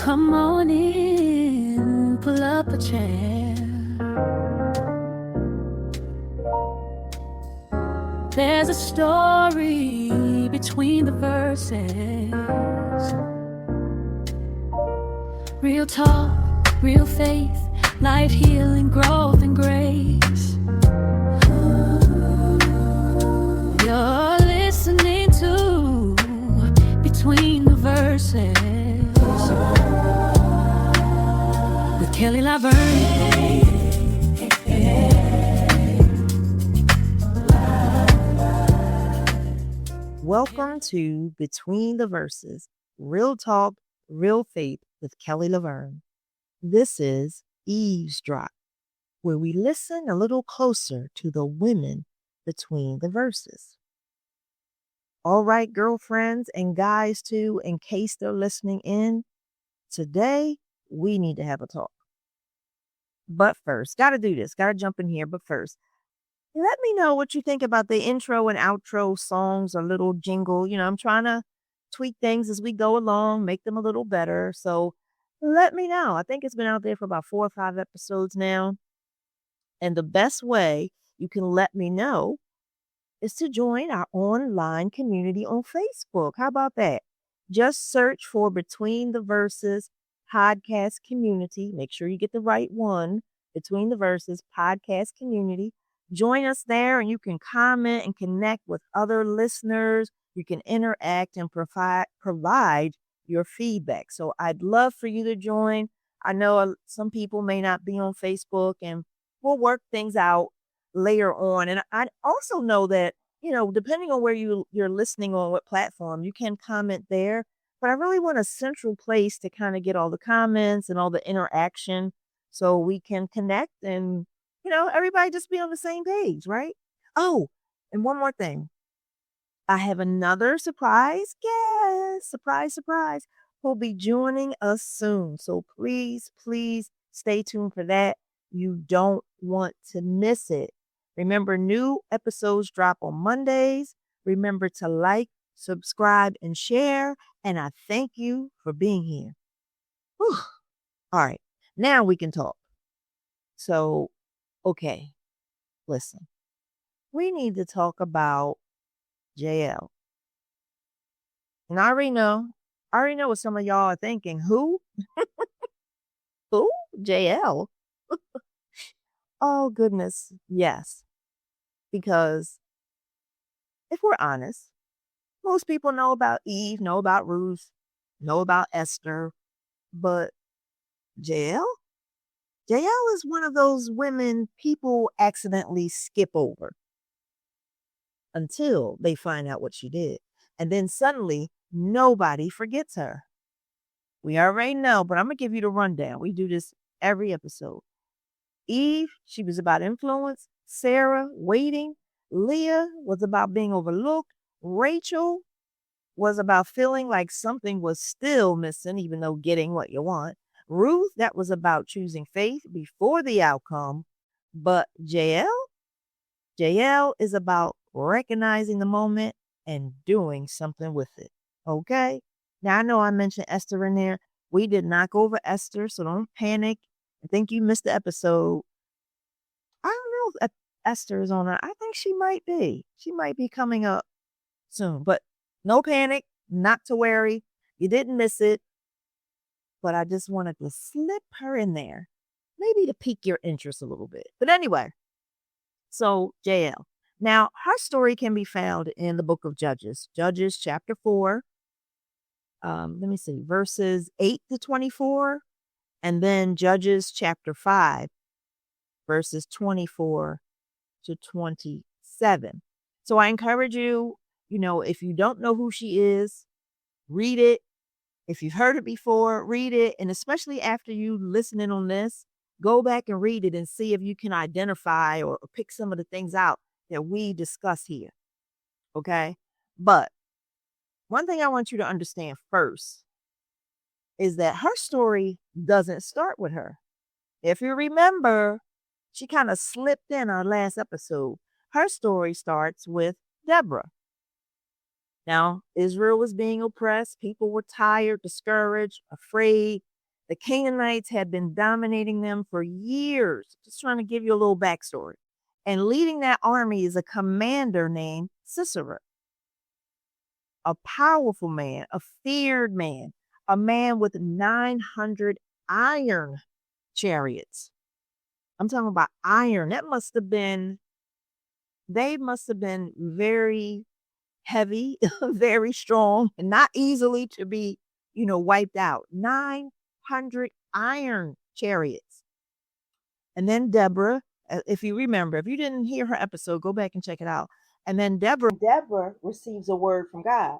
Come on in, pull up a chair. There's a story between the verses. Real talk, real faith, life healing, growth and grace. You're listening to Between the Verses with Kelli LaVerne. Welcome to Between the Verses, real talk, real faith with Kelli LaVerne. This is Eavesdrop, where we listen a little closer to the women between the verses. All right, girlfriends and guys too, in case they're listening in, today we need to have a talk. But first, gotta do this, gotta jump in here, but first, let me know what you think about the intro and outro songs or little jingle. You know, I'm trying to tweak things as we go along, make them a little better. So let me know. I think it's been out there for about 4 or 5 episodes now. And the best way you can let me know is to join our online community on Facebook. How about that? Just search for Between the Verses Podcast Community. Make sure you get the right one, Between the Verses Podcast Community. Join us there and you can comment and connect with other listeners. You can interact and provide your feedback. So I'd love for you to join. I know some people may not be on Facebook, and we'll work things out later on. And I also know that, you know, depending on where you're listening on what platform, you can comment there. But I really want a central place to kind of get all the comments and all the interaction so we can connect and, you know, everybody just be on the same page, right? Oh, and one more thing. I have another surprise guest, surprise, who'll be joining us soon. So please stay tuned for that. You don't want to miss it. Remember, new episodes drop on Mondays. Remember to like, subscribe, and share. And I thank you for being here. Whew. All right, now we can talk. So, okay, listen, we need to talk about Jael. And I already know what some of y'all are thinking. Who? Who? Jael? Oh, goodness. Yes. Because if we're honest, most people know about Eve, know about Ruth, know about Esther, but Jael? Jael is one of those women people accidentally skip over until they find out what she did. And then suddenly nobody forgets her. We already know, but I'm going to give you the rundown. We do this every episode. Eve, she was about influence. Sarah, waiting. Leah was about being overlooked. Rachel was about feeling like something was still missing, even though getting what you want. Ruth, that was about choosing faith before the outcome. But Jael is about recognizing the moment and doing something with it. Okay? Now, I know I mentioned Esther in there. We did not go over Esther, so don't panic. I think you missed the episode. I don't know if Esther is on it. I think she might be. She might be coming up soon. But no panic, not to worry. You didn't miss it. But I just wanted to slip her in there, maybe to pique your interest a little bit. But anyway, so Jael. Now, her story can be found in the book of Judges. Judges chapter 4. Verses 8 to 24. And then Judges chapter 5, verses 24 to 27. So I encourage you, you know, if you don't know who she is, read it. If you've heard it before, read it. And especially after you listening on this, go back and read it and see if you can identify or pick some of the things out that we discuss here. Okay? But one thing I want you to understand first is that her story doesn't start with her. If you remember, she kind of slipped in our last episode. Her story starts with Deborah. Now, Israel was being oppressed. People were tired, discouraged, afraid. The Canaanites had been dominating them for years. Just trying to give you a little backstory. And leading that army is a commander named Sisera, a powerful man, a feared man, a man with 900 iron chariots. I'm talking about iron. They must have been very heavy, very strong, and not easily to be, wiped out. 900 iron chariots. And then Deborah, if you remember, if you didn't hear her episode, go back and check it out. And then Deborah receives a word from God.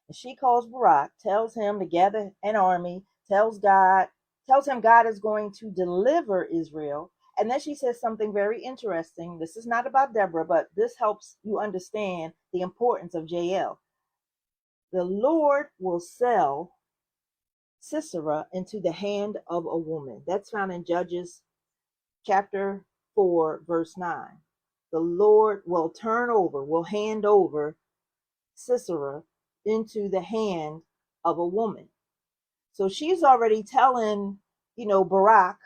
And she calls Barak, tells him to gather an army, tells him God is going to deliver Israel. And then she says something very interesting. This is not about Deborah, but this helps you understand the importance of Jael. The Lord will sell Sisera into the hand of a woman. That's found in Judges chapter 4, verse 9. The Lord will hand over Sisera into the hand of a woman. So she's already telling, Barak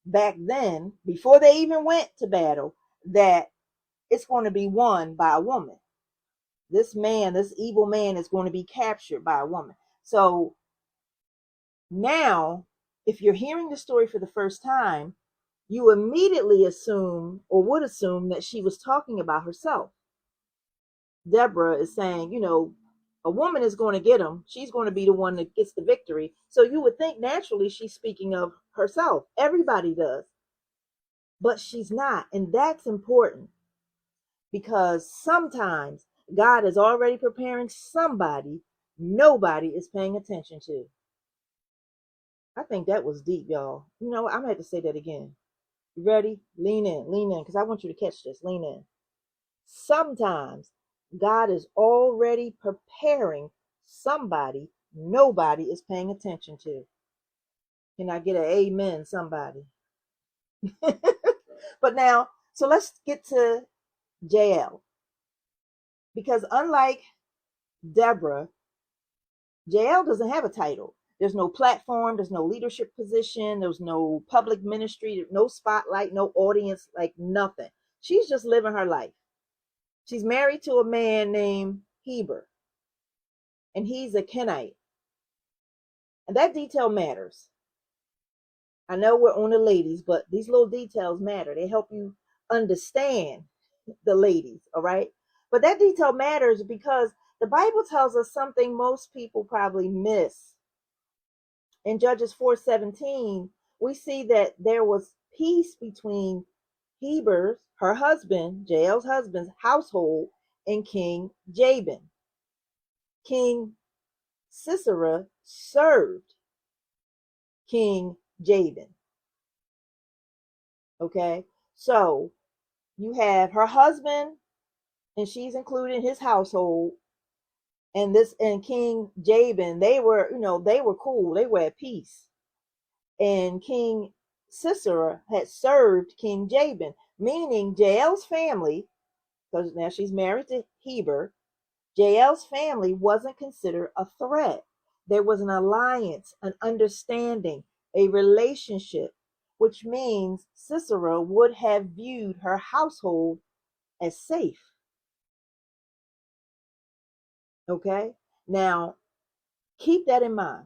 back then, before they even went to battle, that it's going to be won by a woman. This evil man is going to be captured by a woman. So now, if you're hearing the story for the first time, you immediately assume or would assume that she was talking about herself. Deborah is saying, a woman is going to get him. She's going to be the one that gets the victory. So you would think naturally she's speaking of herself. Everybody does. But she's not. And that's important because sometimes God is already preparing somebody nobody is paying attention to. I think that was deep, y'all. I'm going to have to say that again. You ready? Lean in, because I want you to catch this. Lean in. Sometimes God is already preparing somebody nobody is paying attention to. Can I get an amen, somebody? But now, so let's get to Jael. Because unlike Deborah, Jael doesn't have a title. There's no platform, there's no leadership position, there's no public ministry, no spotlight, no audience, like nothing. She's just living her life. She's married to a man named Heber, and he's a Kenite. And that detail matters. I know we're on the ladies, but these little details matter. They help you understand the ladies, all right? But that detail matters because the Bible tells us something most people probably miss. In Judges 4:17, we see that there was peace between Heber's, her husband, Jael's husband's household, and King Jabin. King Sisera served King Jabin. Okay, so you have her husband, and she's included in his household, and King Jabin. They were cool. They were at peace. And King Sisera had served King Jabin, meaning Jael's family, because now she's married to Heber. Jael's family wasn't considered a threat. There was an alliance, an understanding, a relationship, which means Sisera would have viewed her household as safe. Okay? Now, keep that in mind.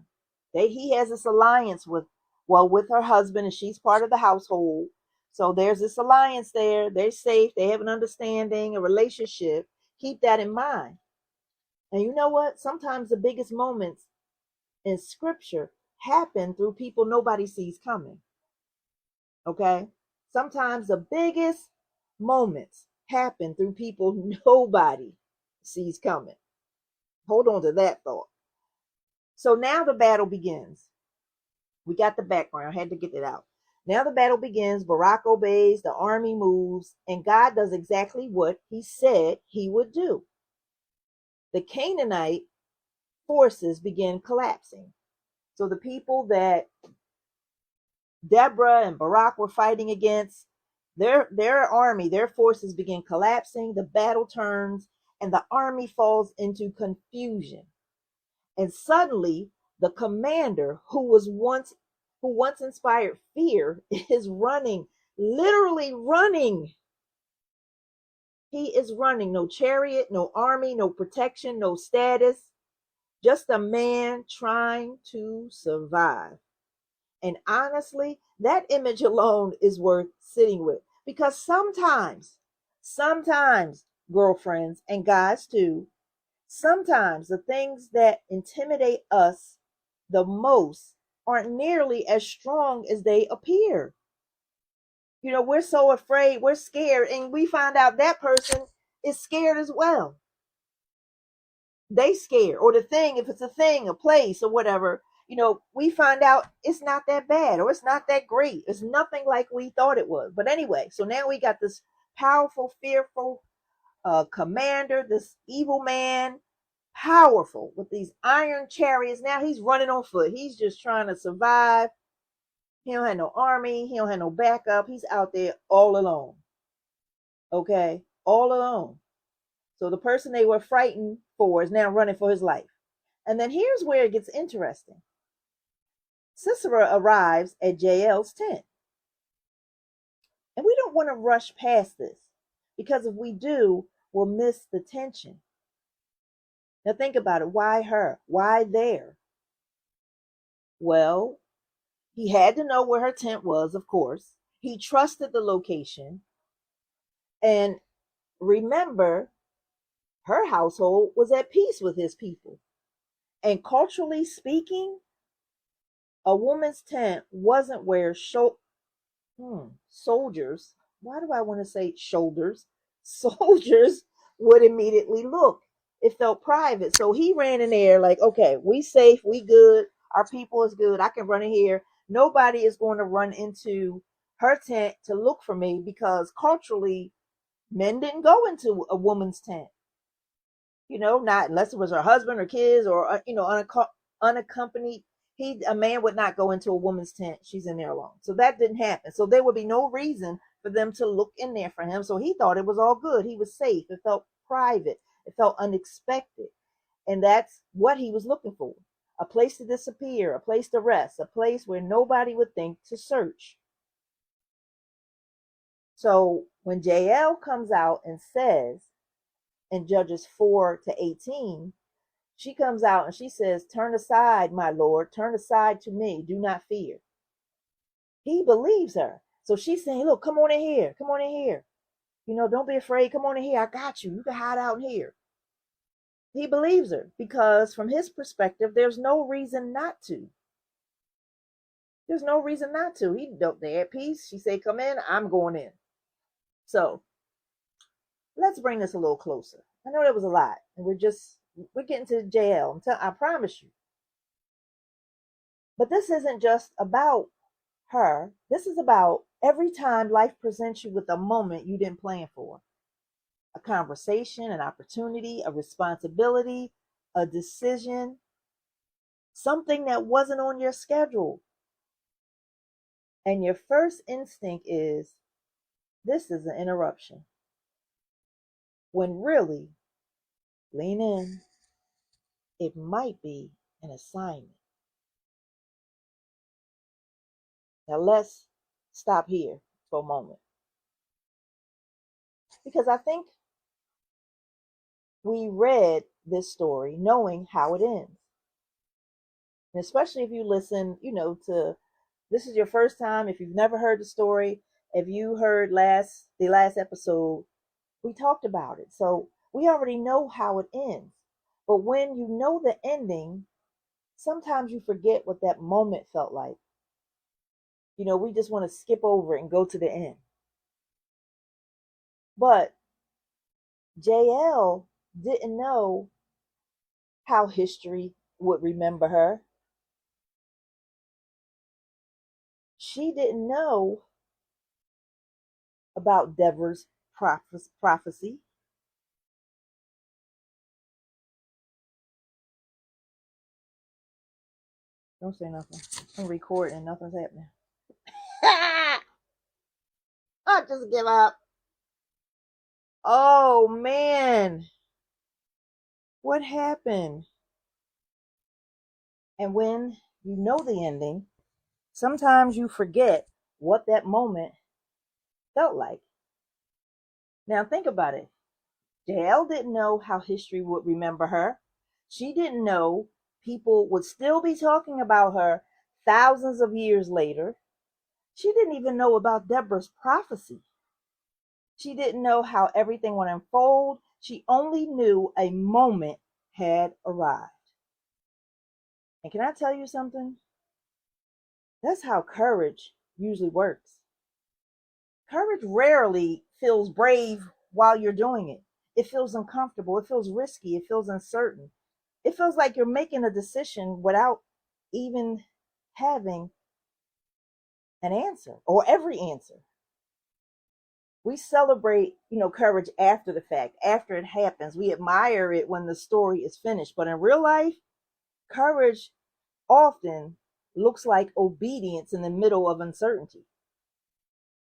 He has this alliance with her husband, and she's part of the household. So there's this alliance there. They're safe. They have an understanding, a relationship. Keep that in mind. And you know what? Sometimes the biggest moments in scripture happen through people nobody sees coming. Okay? Sometimes the biggest moments happen through people nobody sees coming. Hold on to that thought. So now the battle begins. We got the background. I had to get it out. Now the battle begins. Barak obeys. The army moves. And God does exactly what he said he would do. The Canaanite forces begin collapsing. So the people that Deborah and Barak were fighting against, their army, their forces begin collapsing. The battle turns, and the army falls into confusion. And suddenly, the commander, who was once who once inspired fear, is running, literally running. He is running. No chariot, no army, no protection, no status. Just a man trying to survive. And honestly, that image alone is worth sitting with. Because sometimes, girlfriends and guys too, sometimes the things that intimidate us the most aren't nearly as strong as they appear. You know, we're so afraid, we're scared, and we find out that person is scared as well. They scared, or the thing, if it's a thing, a place, or whatever, you know, we find out it's not that bad or it's not that great. It's nothing like we thought it was. But anyway, so now we got this powerful, fearful commander, this evil man, powerful with these iron chariots. Now he's running on foot. He's just trying to survive. He don't have no army. He don't have no backup. He's out there all alone. Okay, all alone. So the person they were frightened for is now running for his life. And then here's where it gets interesting. Sisera arrives at Jael's tent. And we don't want to rush past this, because if we do, we'll miss the tension. Now think about it. Why her? Why there? Well, he had to know where her tent was, of course. He trusted the location. And remember, her household was at peace with his people. And culturally speaking, a woman's tent wasn't where soldiers, why do I want to say shoulders? Soldiers would immediately look. It felt private. So he ran in there like, okay, we safe, we good, our people is good, I can run in here. Nobody is going to run into her tent to look for me, because culturally, men didn't go into a woman's tent. You know, not unless it was her husband or kids or, unaccompanied. A man would not go into a woman's tent. She's in there alone. So that didn't happen. So there would be no reason for them to look in there for him. So he thought it was all good. He was safe. It felt private. It felt unexpected. And that's what he was looking for. A place to disappear, a place to rest, a place where nobody would think to search. So when Jael comes out and says in Judges 4-18, she comes out and she says, "Turn aside, my Lord, turn aside to me. Do not fear." He believes her. So she's saying, look, come on in here. Come on in here. You know, don't be afraid. Come on in here. I got you. You can hide out in here. He believes her because from his perspective, there's no reason not to. There's no reason not to. They're at peace. She said, come in. I'm going in. So let's bring this a little closer. I know that was a lot. And we're getting to Jael. I promise you. But this isn't just about her. This is about every time life presents you with a moment you didn't plan for. A conversation, an opportunity, a responsibility, a decision, something that wasn't on your schedule. And your first instinct is, this is an interruption. When really, lean in, it might be an assignment. Now let's stop here for a moment. Because I think we read this story knowing how it ends. And especially if you listen, to this is your first time, if you've never heard the story, if you heard the last episode, we talked about it. So we already know how it ends. But when you know the ending, sometimes you forget what that moment felt like. We just want to skip over it and go to the end. But Jael didn't know how history would remember her. She didn't know about Deborah's prophecy. Don't say nothing. I'm recording and nothing's happening. I just give up. Oh man. What happened? And when you know the ending, Sometimes you forget what that moment felt like. Now think about it. Jael didn't know how history would remember her. She didn't know people would still be talking about her thousands of years later. She didn't even know about Deborah's prophecy. She didn't know how everything would unfold. She only knew a moment had arrived. And can I tell you something? That's how courage usually works. Courage rarely feels brave while you're doing it. It feels uncomfortable. It feels risky. It feels uncertain. It feels like you're making a decision without even having an answer or every answer. We celebrate, courage after the fact, after it happens. We admire it when the story is finished. But in real life, courage often looks like obedience in the middle of uncertainty.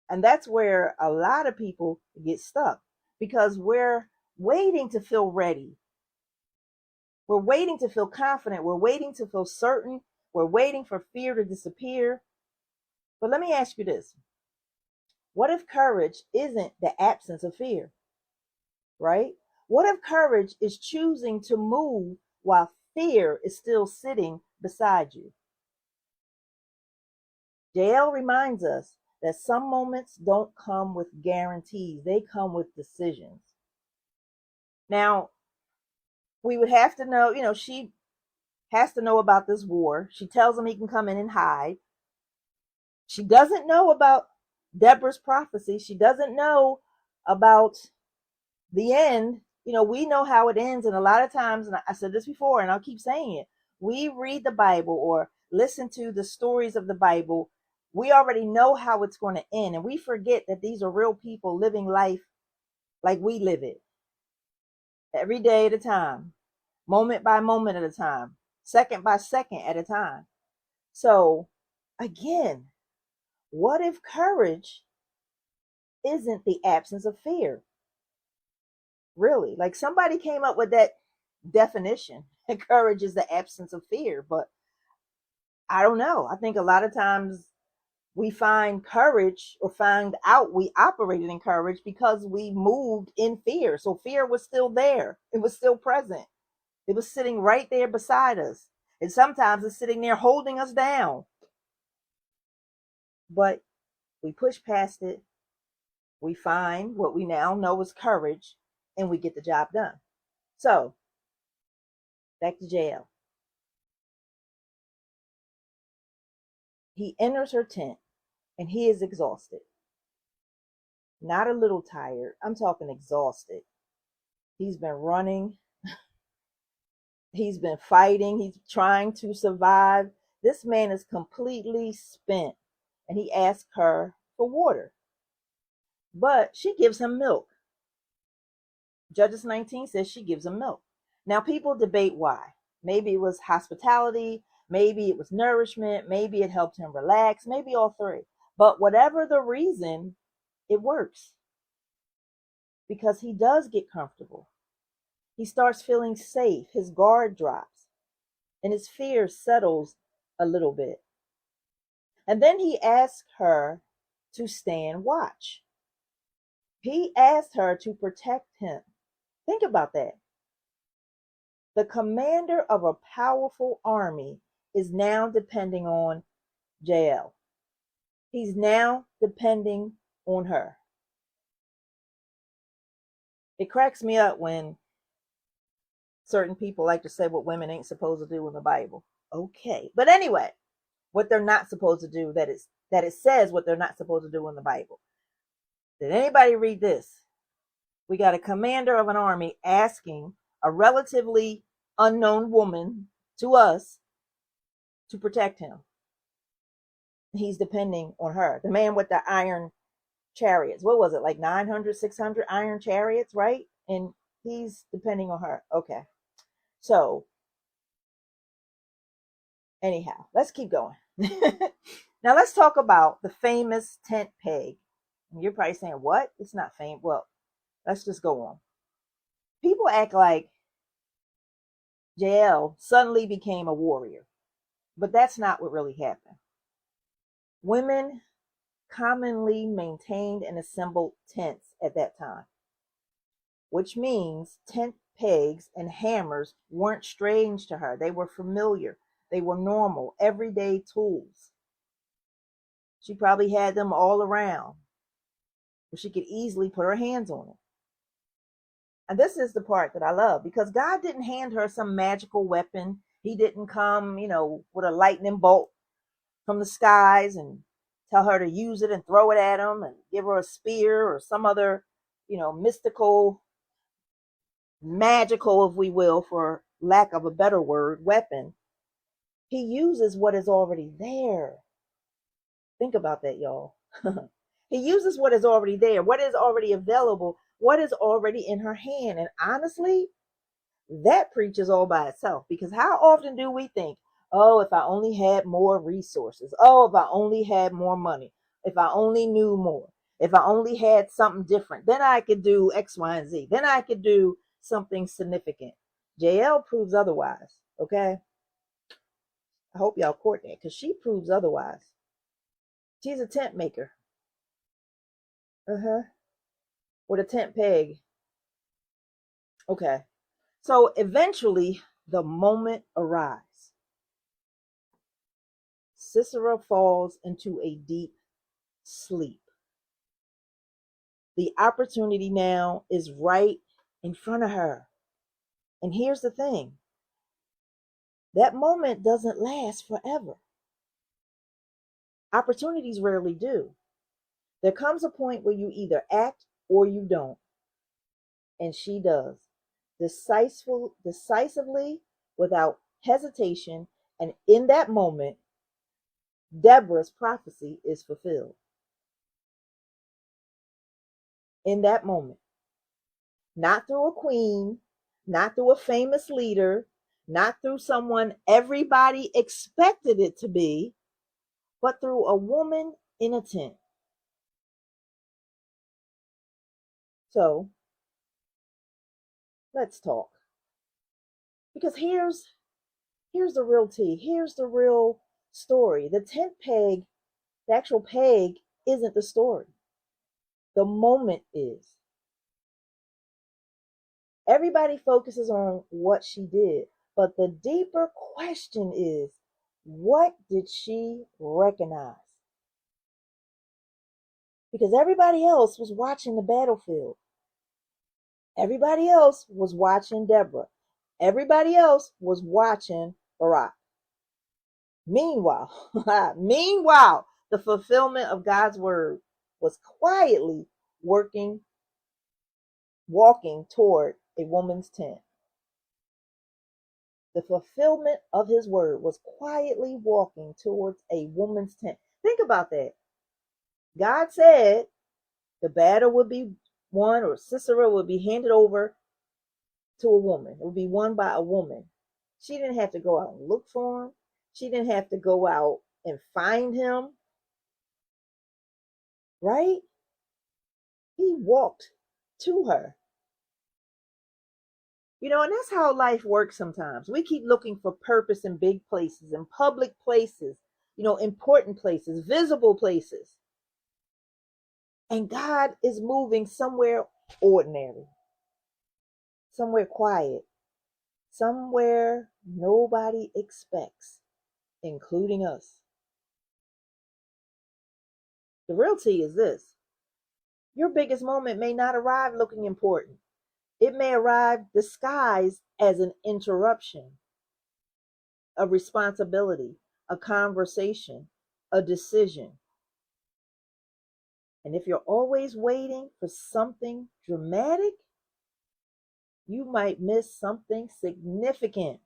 And that's where a lot of people get stuck because we're waiting to feel ready. We're waiting to feel confident. We're waiting to feel certain. We're waiting for fear to disappear. But let me ask you this. What if courage isn't the absence of fear, right? What if courage is choosing to move while fear is still sitting beside you? Jael reminds us that some moments don't come with guarantees, they come with decisions. Now, we would have to know, she has to know about this war. She tells him he can come in and hide. She doesn't know about Deborah's prophecy. She doesn't know about the end. We know how it ends. And a lot of times, and I said this before, and I'll keep saying it, we read the Bible or listen to the stories of the Bible. We already know how it's going to end. And we forget that these are real people living life like we live it. Every day at a time, moment by moment at a time, second by second at a time. So, again, what if courage isn't the absence of fear? Really? Like somebody came up with that definition. Courage is the absence of fear, but I don't know. I think a lot of times we find courage or find out we operated in courage because we moved in fear. So fear was still there. It was still present. It was sitting right there beside us. And sometimes it's sitting there holding us down. But we push past it. We find what we now know is courage and we get the job done. So back to Jael. He enters her tent and he is exhausted. Not a little tired. I'm talking exhausted. He's been running. He's been fighting. He's trying to survive. This man is completely spent. And he asks her for water. But she gives him milk. Judges 19 says she gives him milk. Now people debate why. Maybe it was hospitality. Maybe it was nourishment. Maybe it helped him relax. Maybe all three. But whatever the reason, it works. Because he does get comfortable. He starts feeling safe. His guard drops. And his fear settles a little bit. And then he asks her to stand watch. He asked her to protect him. Think about that. The commander of a powerful army is now depending on Jael. He's now depending on her. It cracks me up when certain people like to say what women ain't supposed to do in the Bible. Okay. But anyway, what they're not supposed to do, that it says what they're not supposed to do in the Bible. Did anybody read this? We got a commander of an army asking a relatively unknown woman to us to protect him. He's depending on her. The man with the iron chariots. What was it? Like 900, 600 iron chariots, right? And he's depending on her. Okay. So, anyhow, let's keep going. Now, let's talk about the famous tent peg. And you're probably saying, what? It's not famous. Well, let's just go on. People act like Jael suddenly became a warrior, but that's not what really happened. Women commonly maintained and assembled tents at that time, which means tent pegs and hammers weren't strange to her. They were familiar. They were normal, everyday tools. She probably had them all around, where she could easily put her hands on it. And this is the part that I love, because God didn't hand her some magical weapon. He didn't come, with a lightning bolt from the skies and tell her to use it and throw it at him and give her a spear or some other, mystical, magical, if we will, for lack of a better word, weapon. He uses what is already there. Think about that, y'all. He uses what is already there, what is already available, what is already in her hand. And honestly, that preaches all by itself, because how often do we think, oh, if I only had more resources, oh, if I only had more money, if I only knew more, if I only had something different, then I could do X, Y, and Z, then I could do something significant. Jael proves otherwise. Okay, I hope y'all caught that, because she proves otherwise. She's a tent maker, with a tent peg. Okay, so eventually the moment arrives. Sisera falls into a deep sleep. The opportunity now is right in front of her. And here's the thing, that moment doesn't last forever. Opportunities rarely do. There comes a point where you either act or you don't. And she does. Decisively, without hesitation. And in that moment, Deborah's prophecy is fulfilled. In that moment. Not through a queen, not through a famous leader, not through someone everybody expected it to be, but through a woman in a tent. So let's talk. Because here's the real tea. Here's the real story. The tent peg, the actual peg, isn't the story. The moment is. Everybody focuses on what she did, but the deeper question is, what did she recognize? Because everybody else was watching the battlefield. Everybody else was watching Deborah. Everybody else was watching Barak. Meanwhile, the fulfillment of God's word was quietly walking toward a woman's tent. The fulfillment of his word was quietly walking towards a woman's tent. Think about that. God said the battle would be won, or Sisera would be handed over to a woman. It would be won by a woman. She didn't have to go out and look for him. She didn't have to go out and find him. Right? He walked to her. And that's how life works sometimes. We keep looking for purpose in big places, in public places, important places, visible places. And God is moving somewhere ordinary, somewhere quiet, somewhere nobody expects, including us. The real tea is this. Your biggest moment may not arrive looking important. It may arrive disguised as an interruption, a responsibility, a conversation, a decision. And if you're always waiting for something dramatic, you might miss something significant.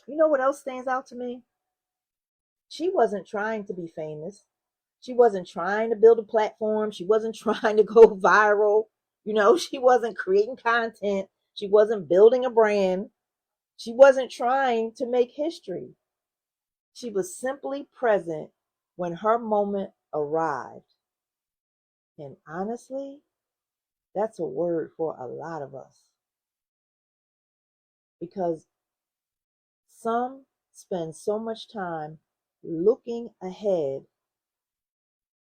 You know what else stands out to me? She wasn't trying to be famous. She wasn't trying to build a platform. She wasn't trying to go viral. She wasn't creating content. She wasn't building a brand. She wasn't trying to make history. She was simply present when her moment arrived. And honestly, that's a word for a lot of us. Because some spend so much time looking ahead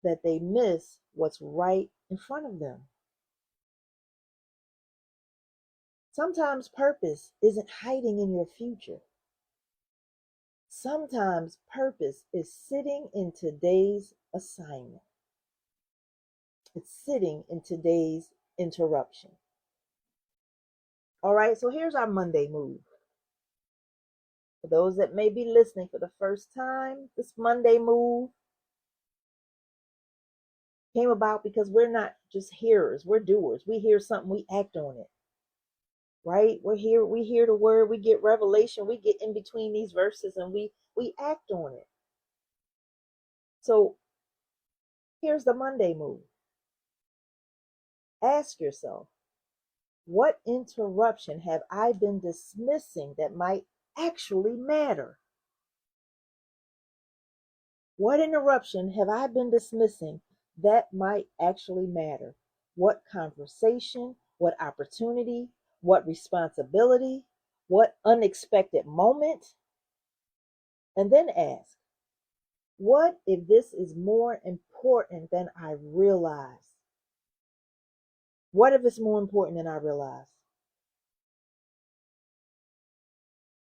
that they miss what's right in front of them. Sometimes purpose isn't hiding in your future. Sometimes purpose is sitting in today's assignment. It's sitting in today's interruption. All right, so here's our Monday move. For those that may be listening for the first time, this Monday move came about because we're not just hearers, we're doers. We hear something, we act on it. Right? We hear the word, we get revelation, we get in between these verses and we act on it. So here's the Monday move. Ask yourself, what interruption have I been dismissing that might actually matter? What interruption have I been dismissing that might actually matter? What conversation, what opportunity, what responsibility, what unexpected moment? And then ask, what if this is more important than I realize? What if it's more important than I realize?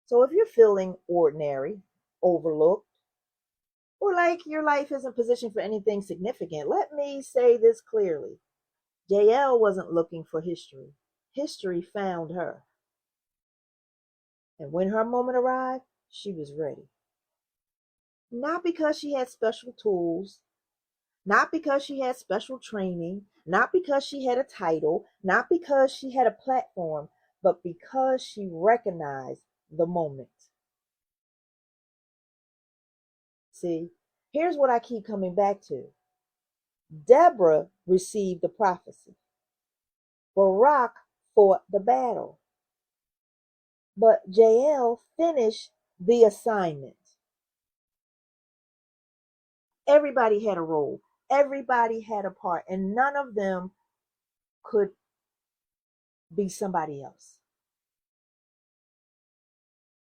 So if you're feeling ordinary, overlooked, or like your life isn't positioned for anything significant, let me say this clearly. Jael wasn't looking for history. History found her. And when her moment arrived, she was ready. Not because she had special tools, not because she had special training, not because she had a title, not because she had a platform, but because she recognized the moment. See, here's what I keep coming back to. Deborah received the prophecy. Barak fought the battle. But Jael finished the assignment. Everybody had a role. Everybody had a part. And none of them could be somebody else.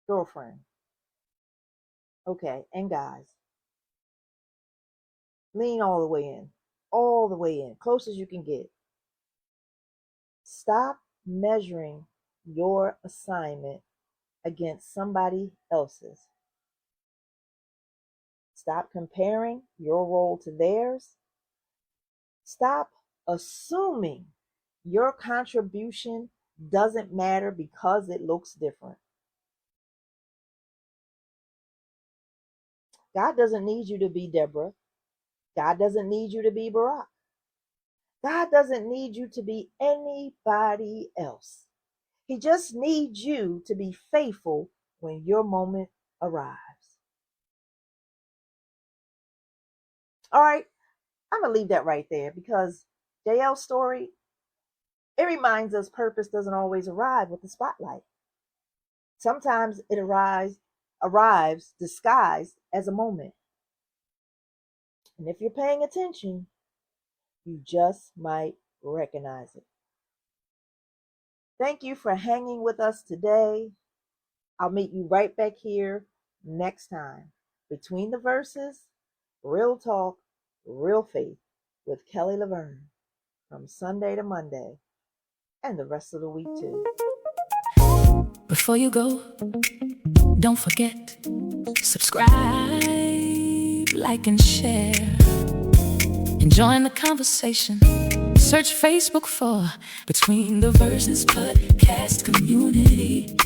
Girlfriend. Okay, and guys. Lean all the way in. All the way in. Close as you can get. Stop measuring your assignment against somebody else's. Stop comparing your role to theirs. Stop assuming your contribution doesn't matter because it looks different. God doesn't need you to be Deborah. God doesn't need you to be Barak. God doesn't need you to be anybody else. He just needs you to be faithful when your moment arrives. All right, I'm going to leave that right there because Jael's story, it reminds us purpose doesn't always arrive with the spotlight. Sometimes it arrives disguised as a moment. And if you're paying attention, you just might recognize it. Thank you for hanging with us today. I'll meet you right back here next time. Between the Verses, Real Talk, Real Faith with Kelli LaVerne from Sunday to Monday and the rest of the week too. Before you go, don't forget, subscribe, like and share, and join the conversation. Search Facebook for Between the Verses podcast community.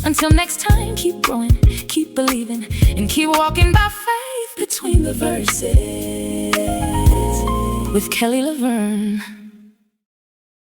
Until next time, keep growing, keep believing, and keep walking by faith between the verses with Kelli LaVerne.